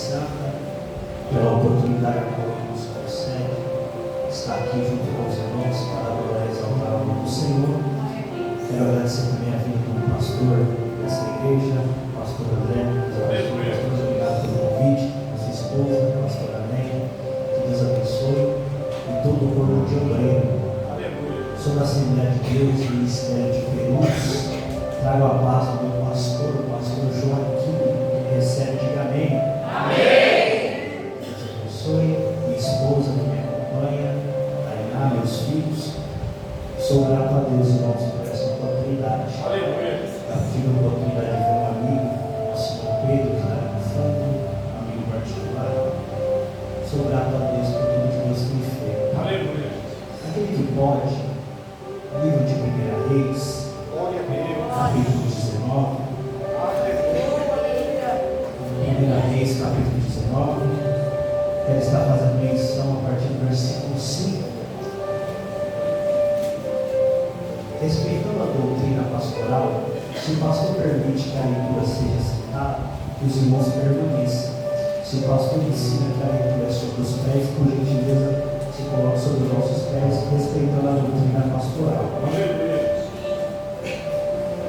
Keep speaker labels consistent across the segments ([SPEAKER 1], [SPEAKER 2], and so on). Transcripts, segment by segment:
[SPEAKER 1] Santa, pela oportunidade que nos concede estar aqui junto com os irmãos para adorar e exaltar o nome do Senhor. Quero agradecer também a vida do pastor dessa igreja, o pastor André. Pastor, obrigado pelo convite, a sua esposa, a pastora Néia. Que Deus abençoe e todo o corpo de obreiro. Sobre a Assembleia de Deus e o Ministério de Perus, trago a paz do meu pastor, o pastor Joaquim, que recebe, diga amém. Amém. Deus abençoe, minha esposa que me acompanha, Tainá, meus filhos. Sou grato a Deus, irmãos, por essa oportunidade.
[SPEAKER 2] Aleluia.
[SPEAKER 1] Tive a oportunidade de ver um amigo, nosso irmão Pedro, que está ali no fundo, amigo particular. Sou grato a Deus por tudo que Deus tem feito.
[SPEAKER 2] Aleluia.
[SPEAKER 1] Aquele que pode, livro de 1 Reis, capítulo 19. 1 Reis, capítulo 19. Ele está fazendo menção a partir do versículo 5. Respeitando a doutrina pastoral, se o pastor permite que a leitura seja citada, os irmãos permaneçam. Se o pastor ensina que a leitura é sobre os pés, por gentileza, se coloque sobre os nossos pés, respeitando a doutrina pastoral.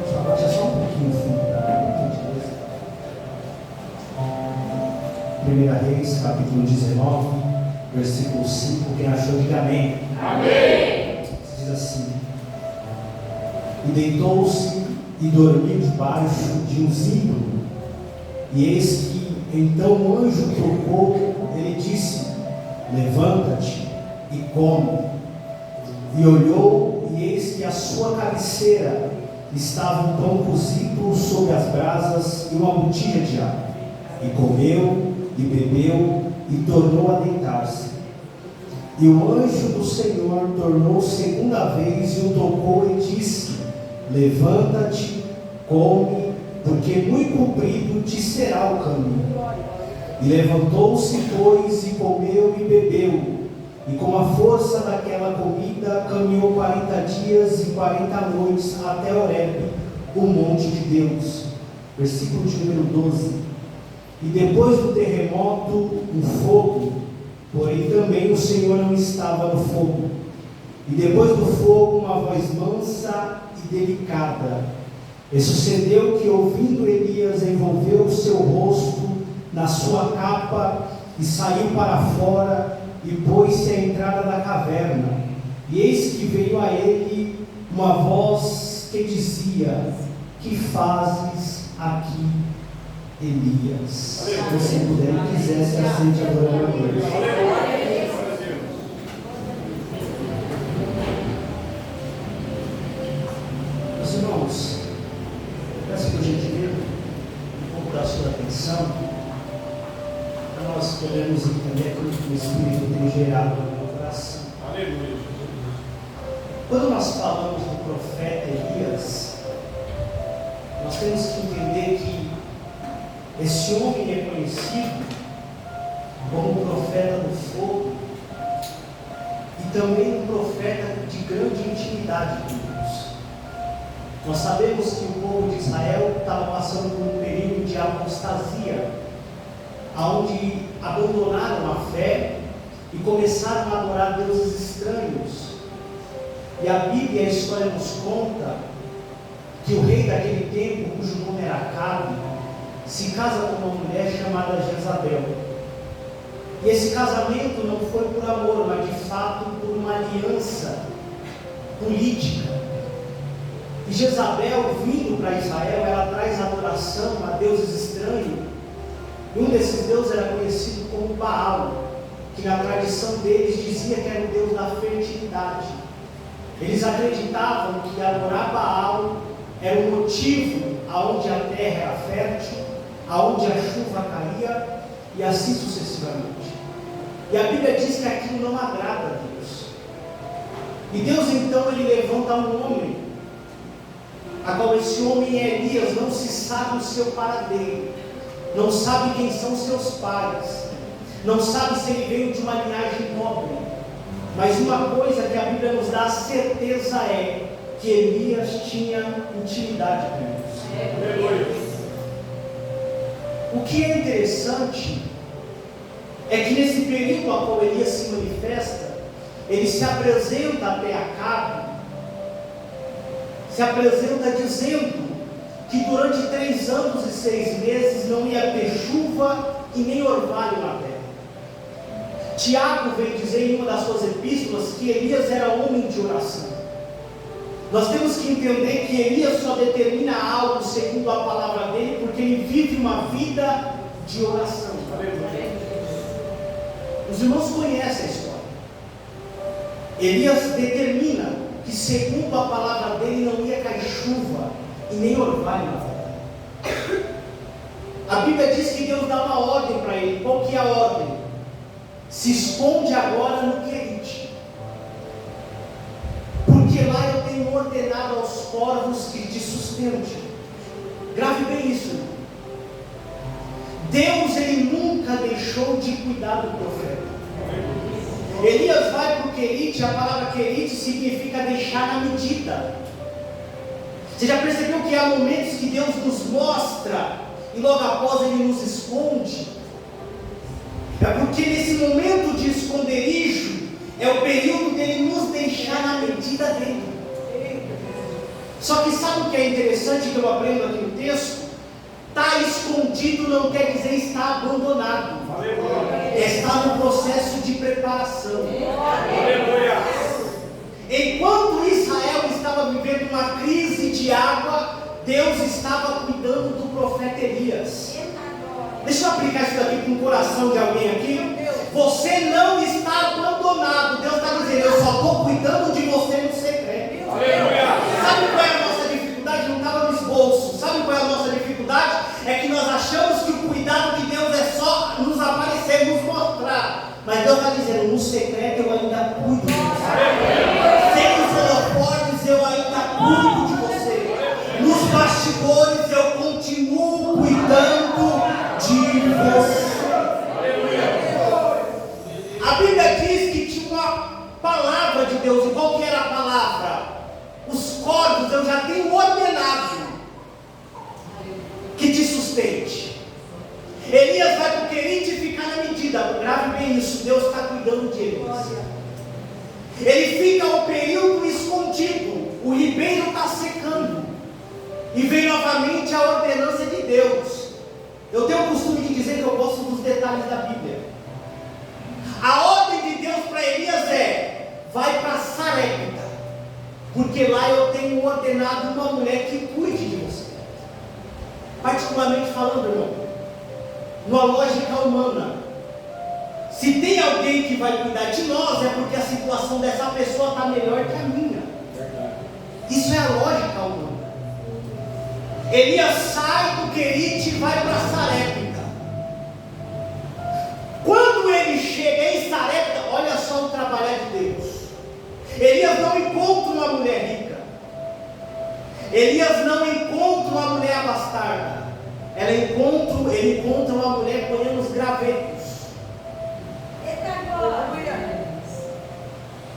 [SPEAKER 1] Só baixa só um pouquinho o fundo da gentileza. 1 Reis, capítulo 19, versículo 5. Quem achou, diga amém. Amém. Diz assim: E deitou-se e dormiu debaixo de um zimbro. E eis que então o anjo tocou, ele disse: Levanta-te e come. E olhou, e eis que à sua cabeceira estava um pão cozido sobre as brasas e uma botija de água. E comeu, e bebeu, e tornou a deitar-se. E o anjo do Senhor tornou segunda vez e o tocou e disse: Levanta-te, come, porque muito comprido te será o caminho. E levantou-se, pois, e comeu e bebeu. E com a força daquela comida caminhou 40 dias e 40 noites até Horebe, o monte de Deus. Versículo de número 12. E depois do terremoto, um fogo, porém também o Senhor não estava no fogo. E depois do fogo, uma voz mansa e delicada. E sucedeu que, ouvindo Elias, envolveu o seu rosto na sua capa e saiu para fora e pôs-se à entrada da caverna. E eis que veio a ele uma voz que dizia: Que fazes aqui, Elias? Se você puder e quiser, se assente adorando a Deus. Meus irmãos, peço por gentileza um pouco da sua atenção, para nós podermos entender aquilo que o Espírito tem gerado no meu coração.
[SPEAKER 2] Aleluia.
[SPEAKER 1] Quando nós falamos do profeta Elias, nós temos que entender que esse homem é conhecido como o profeta do fogo e também um profeta de grande intimidade com Deus. Nós sabemos que o povo de Israel estava passando por um período de apostasia, onde abandonaram a fé e começaram a adorar deuses estranhos. E a Bíblia, a história nos conta que o rei daquele tempo, cujo nome era Acabe, se casa com uma mulher chamada Jezabel. E esse casamento não foi por amor, mas de fato por uma aliança política. E Jezabel, vindo para Israel, ela traz adoração a deuses estranhos. E um desses deuses era conhecido como Baal, que na tradição deles dizia que era o deus da fertilidade. Eles acreditavam que adorar Baal era o motivo aonde a terra era fértil, aonde a chuva caía e assim sucessivamente. E a Bíblia diz que aquilo não agrada a Deus. E Deus então ele levanta um homem, a qual esse homem é Elias. Não se sabe o seu paradeiro, não sabe quem são seus pais, não sabe se ele veio de uma linhagem nobre, mas uma coisa que a Bíblia nos dá certeza é que Elias tinha intimidade com Deus. O que é interessante é que nesse período a qual Elias se manifesta, ele se apresenta até Acabe, se apresenta dizendo que durante 3 anos e 6 meses não ia ter chuva e nem orvalho na terra. Tiago vem dizer em uma das suas epístolas que Elias era homem de oração. Nós temos que entender que Elias só determina algo segundo a palavra dele, porque ele vive uma vida de oração. Os irmãos conhecem a história. Elias determina que segundo a palavra dele não ia cair chuva e nem orvalho na terra. A Bíblia diz que Deus dá uma ordem para ele. Qual que é a ordem? Se esconde agora no Querite, porque lá eu tenho ordenado aos corvos que te sustentem. Grave bem isso, irmão. Deus, ele nunca deixou de cuidar do profeta. Elias vai para o Querite. A palavra Querite significa deixar na medida. Você já percebeu que há momentos que Deus nos mostra e logo após ele nos esconde? É porque nesse momento de esconderijo é o período dele nos deixar na medida dele. Só que sabe o que é interessante que eu aprendo aqui no texto? Está escondido não quer dizer estar abandonado. Está no processo de preparação. Enquanto Israel estava vivendo uma crise de água, Deus estava cuidando do profeta Elias. Deixa eu aplicar isso daqui com o coração de alguém aqui. Você não está abandonado. Deus está dizendo, eu só estou cuidando de você no secreto. Sabe qual é a nossa dificuldade? Não estava no esboço. Sabe qual é a nossa dificuldade? É que nós achamos que o cuidado de Deus é só nos aparecer, nos mostrar. Mas Deus está dizendo, no secreto eu ainda cuido de você. Sem os holofotes eu ainda cuido de você. Nos bastidores eu continuo cuidando de você. A Bíblia diz que tinha uma palavra de Deus. E qual que era a palavra? Os corvos eu já tenho ordenado que te sustente. Elias vai para o Querite ficar na medida. Grave bem isso, Deus está cuidando de Elias. Ele fica um período escondido. O ribeiro está secando. E vem novamente a ordenança de Deus. Eu tenho o costume de dizer que eu gosto dos detalhes da Bíblia. A ordem de Deus para Elias é: vai para Sarepta, porque lá eu tenho ordenado uma mulher que cuide de você. Particularmente falando, irmão, numa lógica humana, se tem alguém que vai cuidar de nós, é porque a situação dessa pessoa está melhor que a minha. Isso é a lógica humana. Elias sai do Querite e vai para Sarepta. Quando ele chega em Sarepta, olha só o trabalhar de Deus. Elias não encontra uma mulher rica. Elias não encontra uma mulher abastarda. Ele encontra uma mulher colhendo os gravetos.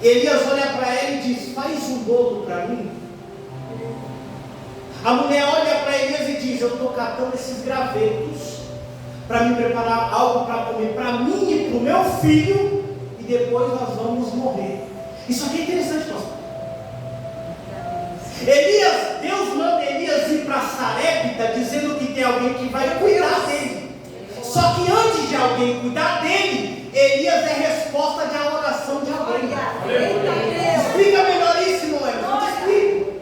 [SPEAKER 1] Elias olha para ela e diz: faz um bolo para mim. A mulher olha para Elias e diz: eu estou catando esses gravetos para me preparar algo para comer para mim e para o meu filho, e depois nós vamos morrer. Isso aqui é interessante, pastor. Deus manda Elias ir para Sarepta, dizendo que tem alguém que vai cuidar dele. Só que antes de alguém cuidar dele, Elias é resposta de a oração de alguém. Explica melhor isso, irmão. Eu te explico.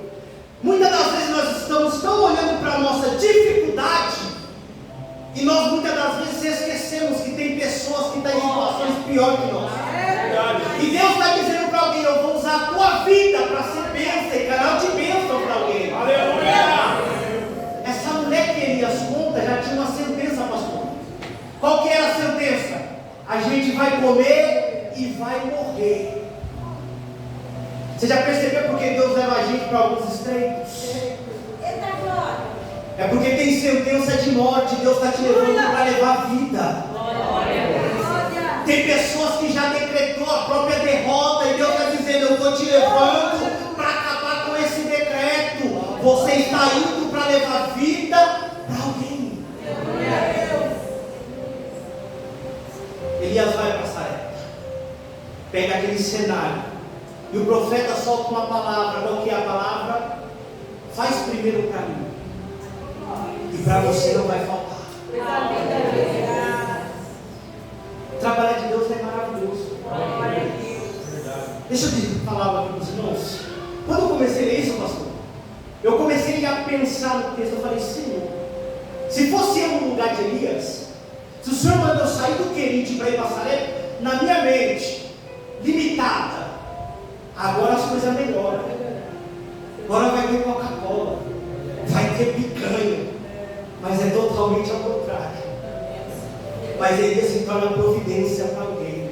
[SPEAKER 1] Muitas das vezes nós estamos tão olhando para a nossa dificuldade, e nós muitas das vezes esquecemos que tem pessoas que estão em situações piores que nós. E Deus está dizendo para alguém: eu vou usar a tua vida para ser bênção e canal de bênção para alguém. Aleluia! Essa mulher que Elias conta já tinha uma sentença, pastor. Qual que era a sentença? A gente vai comer e vai morrer. Você já percebeu porque Deus leva a gente para alguns estreitos? É porque tem sentença de morte. Deus está te levando para levar vida. Tem pessoas que já decretou a própria derrota, e Deus está dizendo: eu estou te levando para acabar com esse decreto. Você está indo para levar vida para alguém. Elias vai para Sarepta, pega aquele cenário, e o profeta solta uma palavra. Qual que é a palavra? Faz primeiro para mim, e para você não vai faltar. Trabalhar de Deus é maravilhoso. Deixa eu te falar algo aqui para os irmãos. Quando eu comecei a ler isso, pastor, eu comecei a pensar no texto. Eu falei, Senhor, se fosse eu no lugar de Elias, se o Senhor mandou sair do Querite para ir para Sarepta, na minha mente limitada, agora as coisas melhoram. Agora vai ter Coca-Cola, vai ter picanha, mas é totalmente ao contrário. Mas Elias se torna providência para alguém.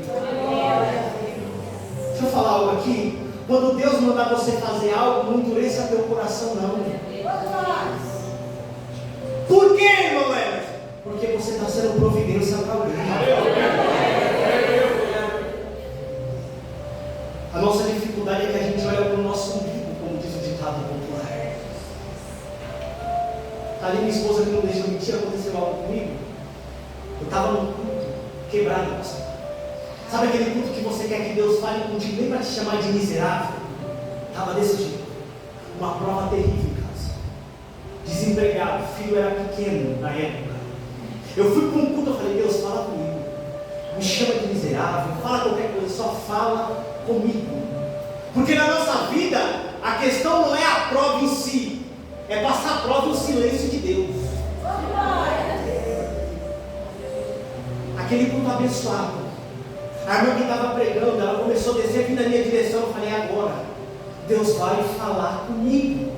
[SPEAKER 1] Deixa eu falar algo aqui. Quando Deus mandar você fazer algo, não endureça teu coração, não. Por quê, irmão Emerson? Porque você está sendo providência para alguém. A nossa dificuldade é que a gente olha para o nosso umbigo, como diz o ditado popular. Está ali minha esposa que não deixa mentir, aconteceu algo comigo. Eu estava num culto quebrado, pastor. Sabe aquele culto que você quer que Deus fale contigo, nem para te chamar de miserável? Estava desse jeito. Uma prova terrível em casa. Desempregado, filho era pequeno na época. Eu fui para um culto, eu falei, Deus, fala comigo. Me chama de miserável, fala qualquer coisa, só fala comigo. Porque na nossa vida, a questão não é a prova em si, é passar a prova no silêncio de Deus. Aquele culto abençoado. A irmã que estava pregando, ela começou a descer, vindo na minha direção. Eu falei, agora, Deus vai falar comigo.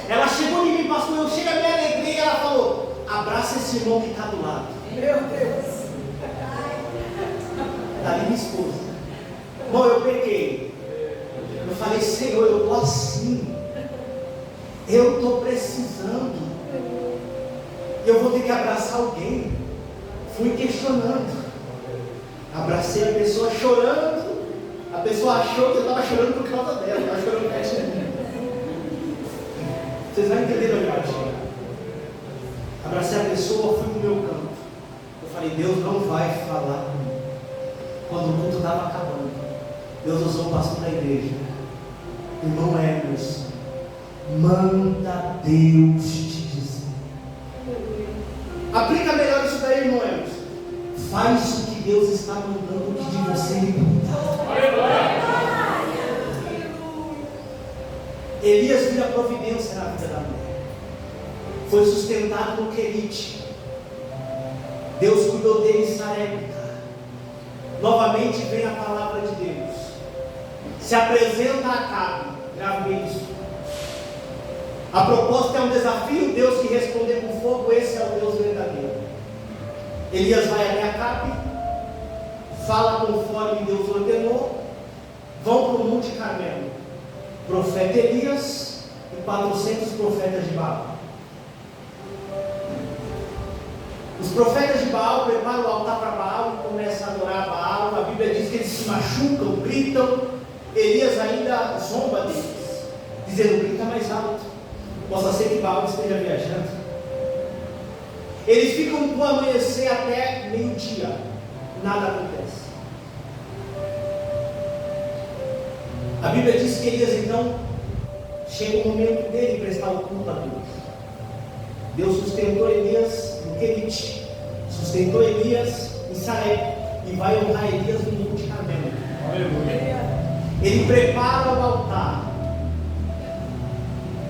[SPEAKER 1] Ela chegou em mim, pastor, eu chego a minha alegria, e ela falou, abraça esse irmão que está do lado. Meu Deus. Dali minha esposa. Bom, eu peguei. Eu falei, Senhor, eu estou assim. Eu estou precisando. Eu vou ter que abraçar alguém. Fui questionando. Abracei a pessoa chorando. A pessoa achou que eu estava chorando por causa dela. Estava chorando perto de mim. Vocês vão entender a verdade. Abracei a pessoa, fui para o meu canto. Eu falei, Deus não vai falar comigo. Quando o culto estava acabando, Deus usou o pastor da igreja. Irmão Emerson, manda Deus te dizer. Aplica melhor isso daí, irmão Emerson. Faz o que Deus está mandando de você lhe cuidar. Elias vira providência na vida da mulher. Foi sustentado no Querite. Deus cuidou dele em Sarepta. Novamente vem a palavra de Deus. Se apresenta a Acabe. Grave bem isso. A proposta é um desafio. Deus que responder com fogo. Esse é o Deus verdadeiro. Elias vai até Acabe, fala conforme Deus ordenou. Vão para o Monte Carmelo. Profeta Elias e 400 profetas de Baal. Os profetas de Baal preparam o altar para Baal e começam a adorar Baal. A Bíblia diz que eles se machucam, gritam. Elias ainda zomba deles, dizendo, grita mais alto. Possa ser que Baal esteja viajando. Eles ficam do amanhecer até meio-dia. Nada acontece. A Bíblia diz que Elias então chega o momento dele prestar o culto a Deus. Deus sustentou Elias no Querite, sustentou Elias em Sarepta e vai honrar Elias no Monte Carmelo. Ele prepara o altar,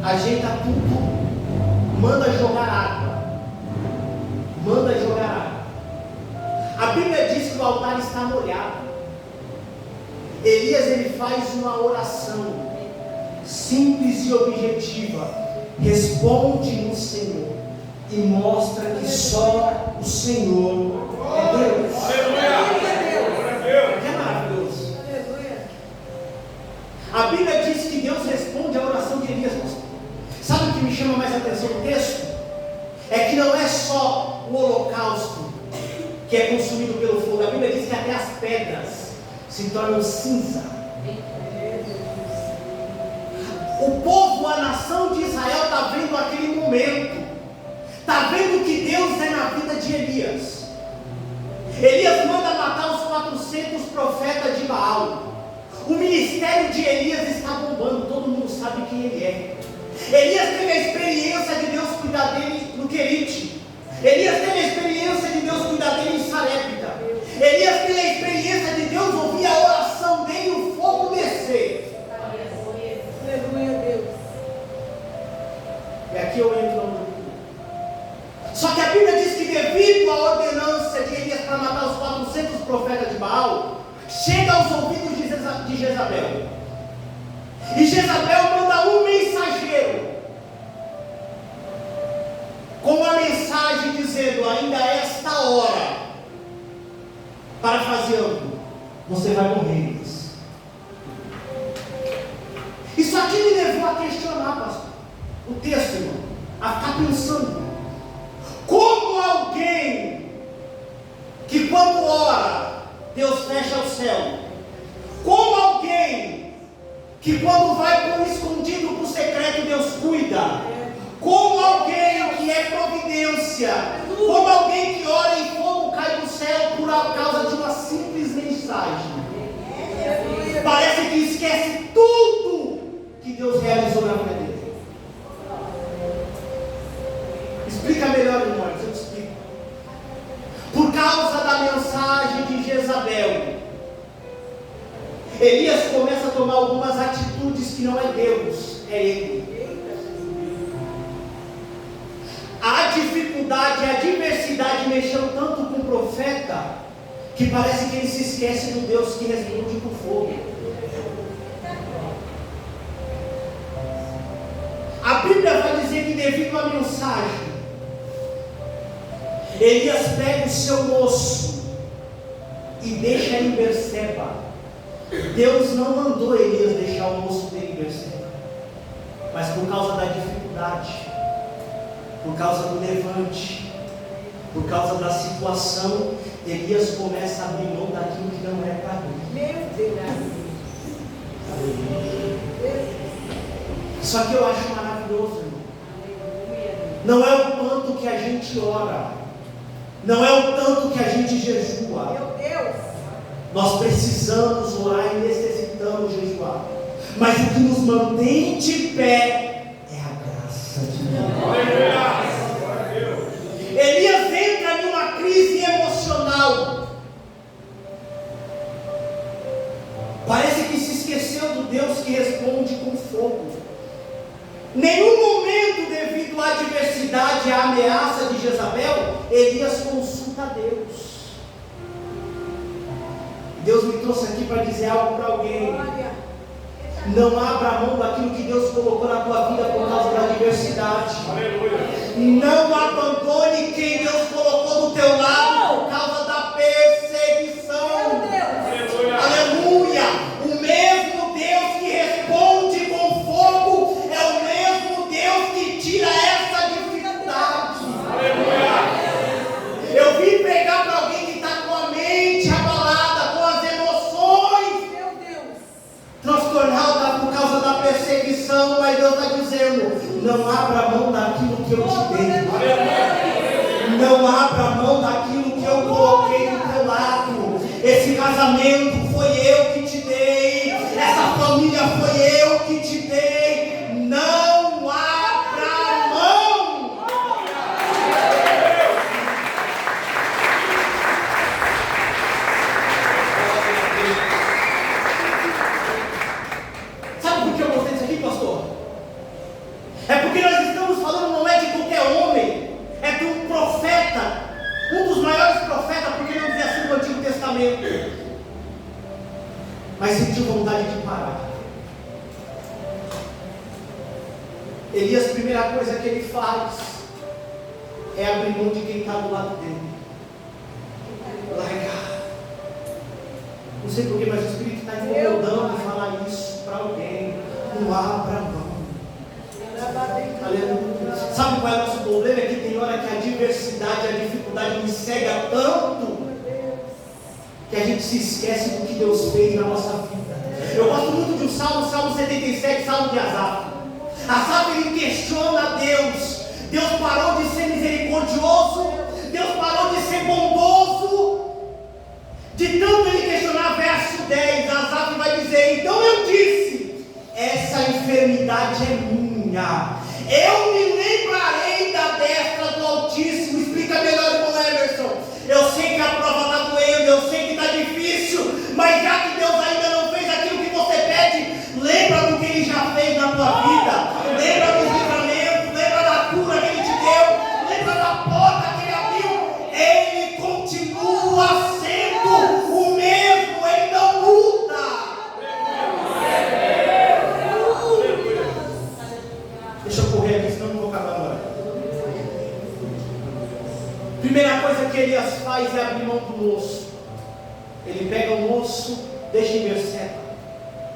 [SPEAKER 1] ajeita tudo, manda jogar água. A Bíblia diz que o altar está molhado. Elias ele faz uma oração simples e objetiva. Responde no Senhor e mostra que só o Senhor é Deus. É maravilhoso. A Bíblia diz que Deus responde a oração de Elias. Sabe o que me chama mais a atenção no texto? É que não é só o holocausto que é consumido pelo fogo. A Bíblia diz que até as pedras se tornam cinza. O povo, a nação de Israel está vendo aquele momento. Está vendo o que Deus é na vida de Elias. Elias manda matar os 400 profetas de Baal. O ministério de Elias está bombando, todo mundo sabe quem ele é. Elias teve a experiência de Deus cuidar dele no Querite. Elias teve a experiência de Deus cuidar dele em Sarepta. Elias teve a experiência de Deus ouvir a oração dele e o fogo descer.
[SPEAKER 2] Aleluia, Deus.
[SPEAKER 1] E aqui eu entro no... Só que a Bíblia diz que devido à ordenança de Elias para matar os 400 profetas de Baal, chega aos ouvidos de Jezabel. E Jezabel manda um mensageiro com a mensagem dizendo: ainda é esta hora, parafraseando, você vai morrer. Isso aqui me levou a questionar, pastor, o texto, irmão, a ficar pensando: como alguém que quando ora, Deus fecha o céu, como alguém que quando vai para o escondido, para o secreto, Deus cuida, como alguém que é providência, como alguém que ora e fogo cai do céu por causa de uma simples mensagem, parece que esquece tudo que Deus realizou na vida dele. Explica melhor, irmãos, eu te explico. Por causa da mensagem de Jezabel, Elias começa a tomar algumas atitudes que não é Deus, é ele. A dificuldade, a adversidade mexeu tanto com o profeta, que parece que ele se esquece do Deus que responde com fogo. A Bíblia vai dizer que devido à mensagem, Elias pega o seu moço e deixa em Berseba. Deus não mandou Elias deixar o moço dele em Berseba, mas por causa da dificuldade, por causa do levante, por causa da situação, Elias começa a abrir mão daquilo que não é para ele.
[SPEAKER 2] Meu Deus.
[SPEAKER 1] Isso aqui eu acho maravilhoso, irmão. Não é o tanto que a gente ora, não é o tanto que a gente jejua.
[SPEAKER 2] Meu Deus.
[SPEAKER 1] Nós precisamos orar e necessitamos jejuar, mas o que nos mantém de pé é a graça de Deus. Elias entra numa crise emocional. Parece que se esqueceu do Deus que responde com fogo. Nenhum momento, devido à adversidade, à ameaça de Jezabel, Elias consulta a Deus. Deus me trouxe aqui para dizer algo para alguém. Não abra mão daquilo que Deus colocou na tua vida por causa da adversidade. Não abandone quem Deus colocou do teu lado por causa da perseguição. Aleluia! O mesmo Deus que responde com fogo é o mesmo Deus que tira essa dificuldade. Eu vim pregar para alguém que está com a mente abalada, com as emoções transtornadas por causa da perseguição, mas Deus está dizendo: não abra mão daquilo que eu te dei. Não abra mão daquilo que eu coloquei do teu lado. Esse casamento foi eu que te dei. Essa família foi eu que te dei. Não abra mão. Sabe por que eu gostei disso aqui, pastor? É porque nós estamos falando não é de qualquer homem, é de um profeta, um dos maiores profetas, porque não dizer assim no Antigo Testamento, mas sentiu vontade de parar. Elias, a primeira coisa que ele faz é abrir mão de quem está do lado dele. Largar. Não sei porquê, mas o Espírito está incomodando em falar isso para alguém. Não abra mão. Aleluia. Sabe qual é o nosso problema? É que tem hora que a adversidade, a dificuldade nos cega tanto que a gente se esquece do que Deus fez na nossa vida. Eu gosto muito de um salmo, Salmo 77, Salmo de Asaf. Asaf, ele questiona Deus. Deus parou de ser misericordioso, Deus parou de ser bondoso, moço. Ele pega o moço, deixa em Berseba.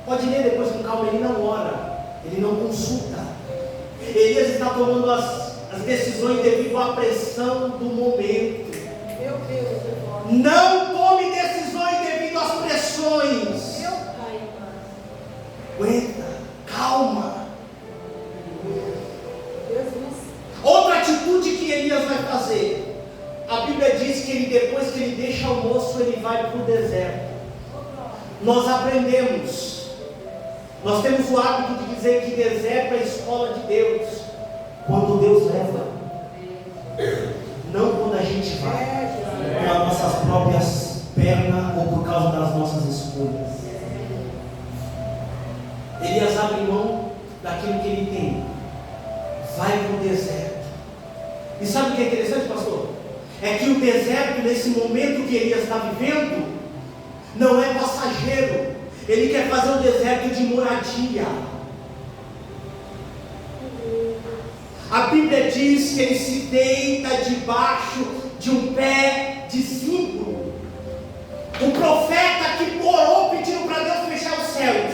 [SPEAKER 1] Pode ler depois com calma, ele não ora, ele não consulta. Elias está tomando as decisões devido à pressão do momento.
[SPEAKER 2] Meu Deus,
[SPEAKER 1] Não tome decisões devido às pressões.
[SPEAKER 2] meu Pai amado.
[SPEAKER 1] Aguenta, calma.
[SPEAKER 2] Jesus.
[SPEAKER 1] Outra atitude que Elias vai fazer. A Bíblia diz que depois que ele deixa o moço, ele vai para o deserto. Nós aprendemos. Nós temos o hábito de dizer que deserto é a escola de Deus. Quando Deus leva. Não quando a gente vai. Pelas nossas próprias pernas ou por causa das nossas escolhas. Elias abre mão daquilo que ele tem. Vai para o deserto. E sabe o que é interessante, pastor? É que o deserto, nesse momento que Elias está vivendo, não é passageiro. Ele quer fazer um deserto de moradia. A Bíblia diz que ele se deita debaixo de um pé de zimbro. O profeta que orou pedindo para Deus fechar os céus.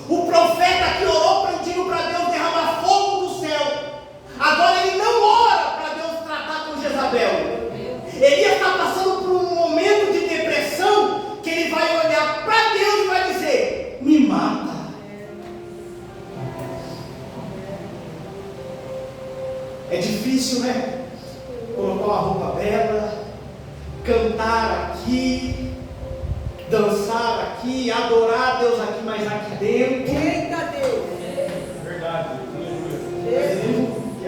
[SPEAKER 1] O profeta que orou pedindo para Deus derramar fogo do céu. Agora ele não ora para Deus tratar com Jezabel. Ele está passando por um momento de depressão que ele vai olhar para Deus e vai dizer: me mata. É difícil, né? Colocar uma roupa bela, cantar aqui, dançar aqui, adorar a Deus aqui, mas aqui dentro.
[SPEAKER 2] Eita Deus.
[SPEAKER 3] Verdade.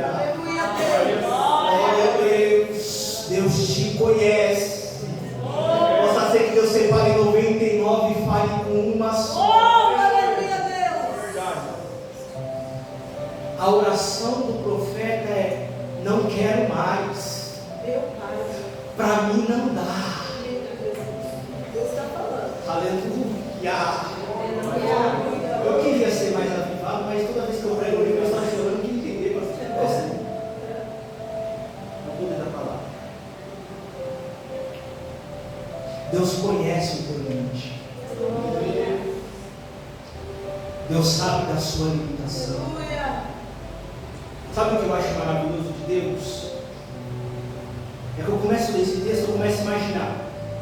[SPEAKER 2] Aleluia, Deus.
[SPEAKER 1] Glória a Deus. Deus te conhece. Possa ser que Deus separe 99 e fale com uma só.
[SPEAKER 2] Aleluia, Deus.
[SPEAKER 3] Verdade.
[SPEAKER 1] A oração do profeta é: não quero mais.
[SPEAKER 2] Meu Pai.
[SPEAKER 1] Para mim não dá.
[SPEAKER 2] Deus está falando.
[SPEAKER 1] Aleluia.
[SPEAKER 2] Aleluia.
[SPEAKER 1] Eu queria ser mais avivado, mas toda vez que eu prego, eu estava chorando, que entender, pastor. Não poder da palavra. Deus conhece o teu limite. Deus sabe da sua limitação.
[SPEAKER 2] Aleluia.
[SPEAKER 1] Sabe o que eu acho maravilhoso de Deus? É que eu começo a ler esse texto, eu começo a imaginar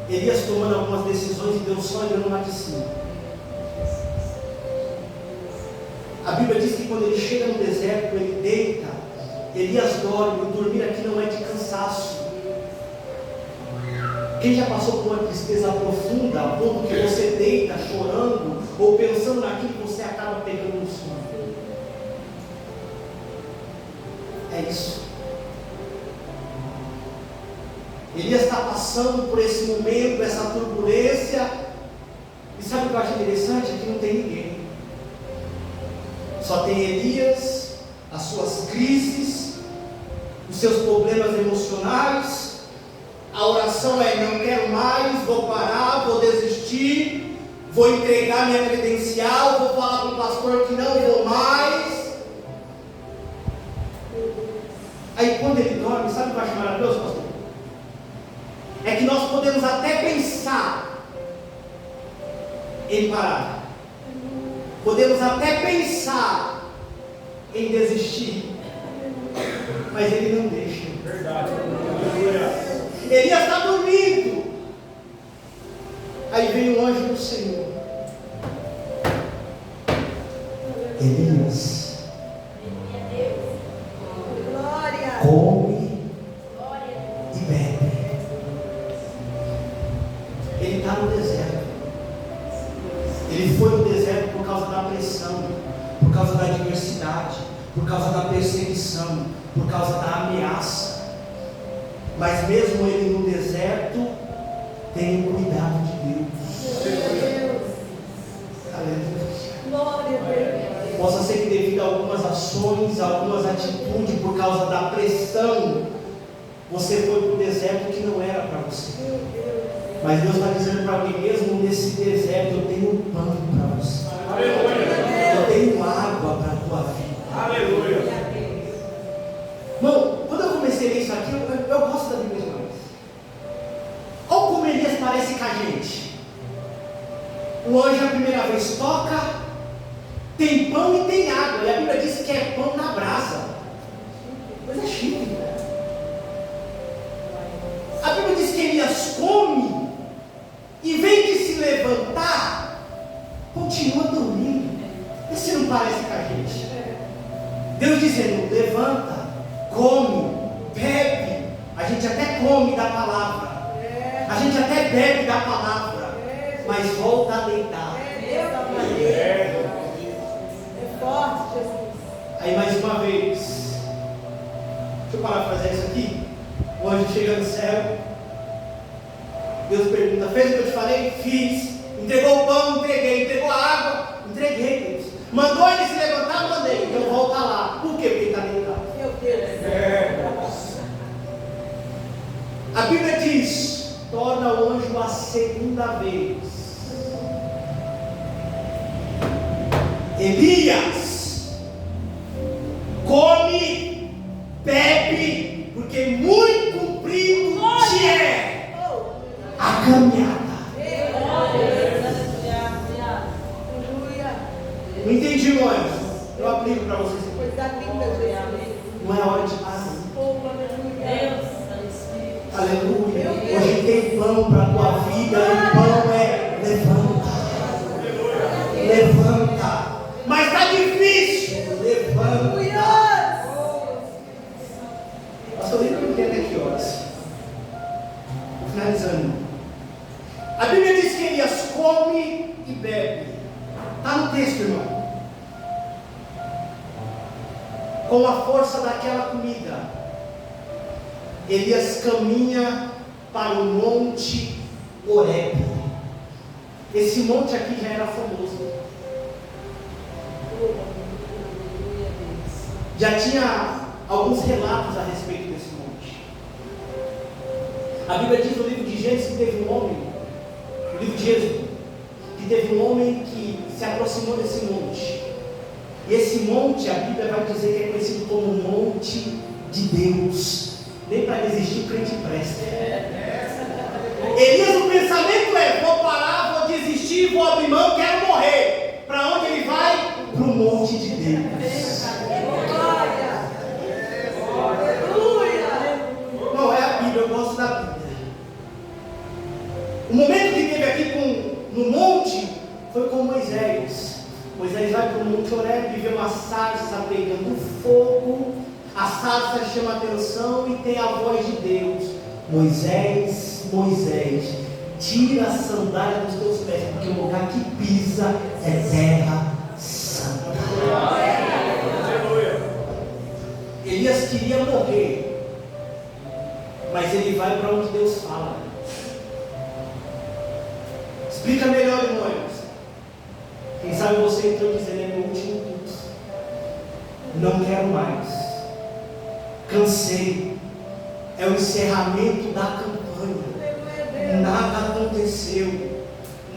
[SPEAKER 1] Elias tomando algumas decisões e Deus só olhando lá de cima. A Bíblia diz que quando ele chega no deserto, ele deita, Elias dorme. O dormir aqui não é de cansaço. Quem já passou por uma tristeza profunda, a ponto que você deita chorando, ou pensando naquilo que você acaba pegando no sono? É isso. Elias está passando por esse momento, essa turbulência. E sabe o que eu acho interessante? Aqui não tem ninguém. Só tem Elias, as suas crises, os seus problemas emocionais. A oração é: não quero mais, vou parar, vou desistir, vou entregar minha credencial, vou falar para o pastor que não vou mais. Aí quando ele dorme, sabe o que eu acho maravilhoso, pastor? É que nós podemos até pensar em parar. Podemos até pensar em desistir. Mas ele não deixa.
[SPEAKER 3] Verdade.
[SPEAKER 1] Elias está dormindo. Aí vem o anjo do Senhor. Elias,
[SPEAKER 2] Glória.
[SPEAKER 1] come e bebe. Ele está no deserto. Ele foi no deserto por causa da pressão, por causa da adversidade, por causa da perseguição, por causa da ameaça. Mas mesmo ele no deserto, tem o cuidado de Deus. Aleluia.
[SPEAKER 2] Glória a Deus.
[SPEAKER 1] Possa ser que devido a algumas ações, algumas atitudes, por causa da pressão, você foi para o deserto que não era para você. Mas Deus está dizendo para mim: mesmo nesse deserto eu tenho pão para você.
[SPEAKER 3] Aleluia.
[SPEAKER 1] Eu tenho água para a tua vida.
[SPEAKER 3] Aleluia.
[SPEAKER 1] Irmão, quando eu comecei a ler isso aqui, eu gosto da Bíblia demais. Olha como Elias parece parece com a gente. O anjo a primeira vez toca, tem pão e tem água. E a Bíblia diz que é pão na brasa. Coisa chique, né? A Bíblia diz que Elias come, e em vez de se levantar, continua dormindo. Isso não parece com a gente. Deus dizendo: levanta, come, bebe. A gente até come da palavra, a gente até bebe da palavra, mas volta a deitar.
[SPEAKER 2] É forte, Jesus.
[SPEAKER 1] Aí mais uma vez, deixa eu parar para fazer isso aqui. O anjo chega no céu, Deus pergunta: fez o que eu te falei? Fiz. Entregou o pão? Entreguei. Entregou a água? Entreguei, Deus. Mandou ele se levantar? Mandei. Então volta lá. Por quê? Porque ele está deitado.
[SPEAKER 2] Meu Deus.
[SPEAKER 1] A Bíblia diz: torna o anjo a segunda vez. Elias, come, bebe, porque muito comprido te é a caminhada. Não entendi, irmãos. Eu aplico para vocês.
[SPEAKER 2] Coisa linda, Jesus.
[SPEAKER 1] Não é hora de parar.
[SPEAKER 2] Aleluia.
[SPEAKER 1] Aleluia. Hoje tem pão para a tua vida. E o pão é levanta. Levanta. Mas está difícil. Levanta. Pastor, nem perguntei até que horas. Finalizando. A Bíblia diz que Elias come e bebe. Está no texto, irmão. Com a força daquela comida, Elias caminha para o monte Horebe. Esse monte aqui já era famoso. Já tinha alguns relatos a respeito desse monte. A Bíblia diz no livro de Gênesis que teve um homem, no livro de Êxodo, que teve um homem que se aproximou desse monte. E esse monte, a Bíblia vai dizer que é conhecido como monte de Deus. Nem para desistir o crente presta. Elias, o pensamento é: vou parar, vou desistir, vou abrir mão, quero morrer. Para onde ele vai? Para o monte de Deus. Não é a Bíblia, eu gosto da Bíblia. O momento que teve aqui no monte foi com Moisés. Moisés vai para o monte Horebe e vê uma sarça pegando fogo. A sarça chama a atenção e tem a voz de Deus: Moisés, Moisés, tira a sandália dos teus pés, porque o lugar que pisa é terra santa. Elias queria morrer, mas ele vai para onde Deus fala. Explica melhor, irmãos. Quem sabe você entrou dizendo: é meu último culto, não quero mais, cansei, é o encerramento da campanha, nada aconteceu,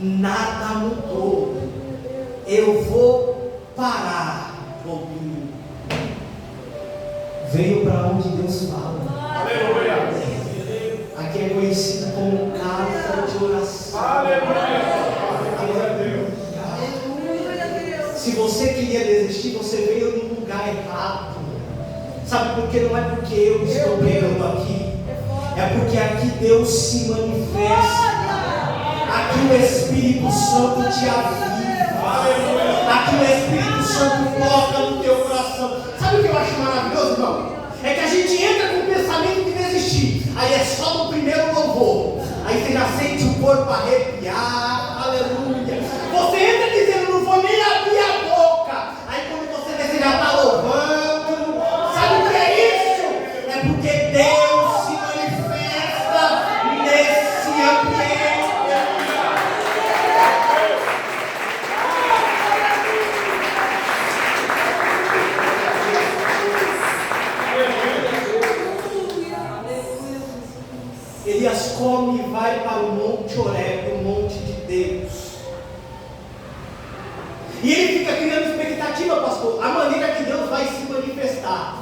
[SPEAKER 1] nada mudou, eu vou parar. Bobinho veio para onde Deus fala.
[SPEAKER 3] Aleluia.
[SPEAKER 1] Aqui é conhecido como casa de oração.
[SPEAKER 3] Aleluia.
[SPEAKER 1] Se você queria desistir, você veio no lugar errado. Sabe por quê? Não é porque eu estou pregando aqui, é porque aqui Deus se manifesta. Aqui o Espírito Santo te aviva. Aqui o Espírito Santo toca no teu coração. Sabe o que eu acho maravilhoso, irmão? É que a gente entra com o pensamento de desistir. Aí é só no primeiro louvor. Aí você já sente o corpo arrepiar. Aleluia. Você entra dizendo: não vou nem abrir a boca. Aí quando você vê, você já está louvando. Sabe o que é isso? É porque Deus se manifesta nesse ambiente. Elias come e vai para o monte Horebe, o monte de Deus. E ele fica criando expectativa, pastor, a maneira que Deus vai se manifestar.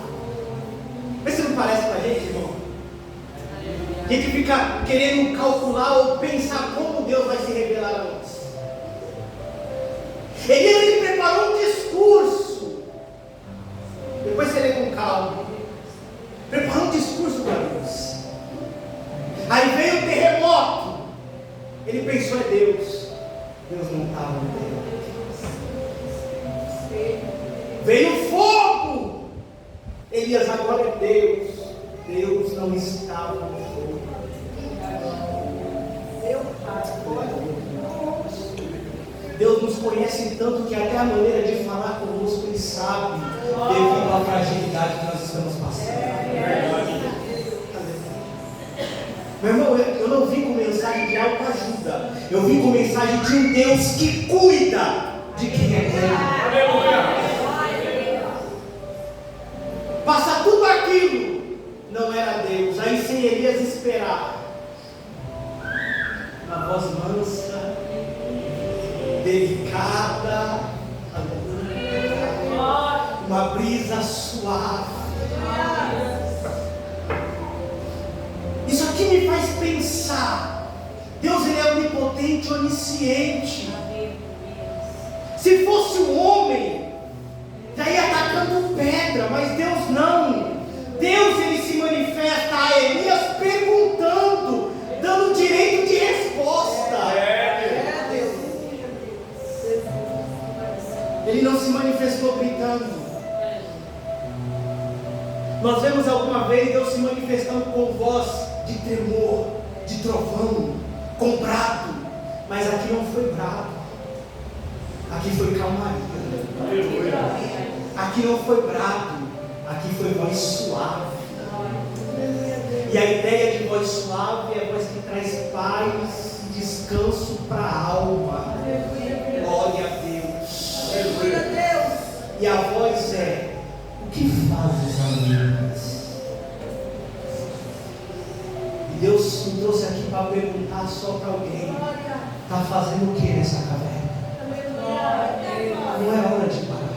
[SPEAKER 1] Vê se não parece com a gente, irmão? A gente fica fica querendo calcular ou pensar como Deus vai se revelar a nós. Ele preparou um discurso. Depois você lê com calma. Preparou um discurso para Deus. Aí veio o terremoto. Ele pensou, é Deus. Deus não estava no terremoto. Veio o fogo. Elias, agora é Deus. Deus não estava no fogo. Deus nos conhece tanto que até a maneira de falar conosco Ele sabe, devido à fragilidade que nós estamos passando. Meu irmão, eu não vim com mensagem de autoajuda. Eu vim com mensagem de um Deus que cuida de quem é dele. Passa tudo aquilo, não era Deus. Aí sem Elias esperar, uma voz mansa, delicada, uma brisa suave. Isso aqui me faz pensar. Deus, Ele é onipotente, onisciente. Se fosse um homem, já ia atacando pedra, mas Deus não. Deus, Ele se manifesta a Elias perguntando, dando direito de resposta. Ele não se manifestou gritando. Nós vemos alguma vez Deus se manifestando com voz de tremor, de trovão, com brado. Mas aqui não foi brado. Aqui foi calmaria. Aqui não foi brado. Aqui foi voz suave. E a ideia de voz suave é a voz que traz paz e descanso para a alma. Glória a Deus. E a voz é: o que fazes, amigas? E Deus me trouxe aqui para perguntar só para alguém: está fazendo o que nessa caverna? Não é hora de parar.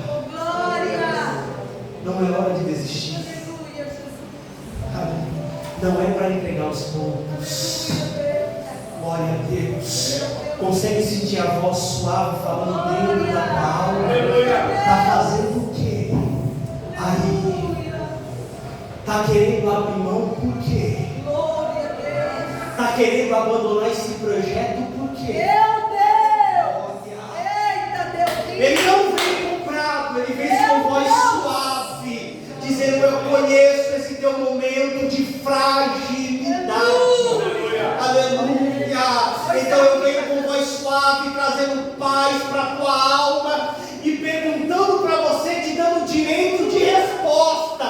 [SPEAKER 1] Não é hora de desistir. Não é para entregar os pontos. Glória a Deus. Consegue sentir a voz suave falando dentro da tua alma? Está fazendo o quê? Aí. Está querendo abrir mão por quê? Está querendo abandonar esse projeto por quê? Ele não veio com prato, ele veio com voz suave, dizendo: eu conheço esse teu momento de fragilidade. Aleluia. Então eu venho com voz suave, trazendo paz para a tua alma e perguntando para você, te dando direito de resposta.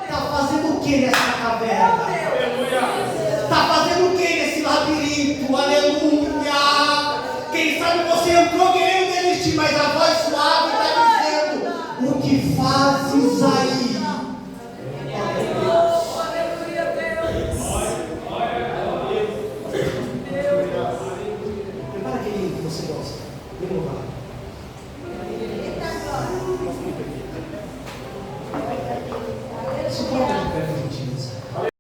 [SPEAKER 1] Está fazendo o que nessa caverna? Está fazendo o que nesse labirinto? Aleluia. Quem sabe você entrou querendo desistir, mas a voz suave está dizendo: o que fazes aí?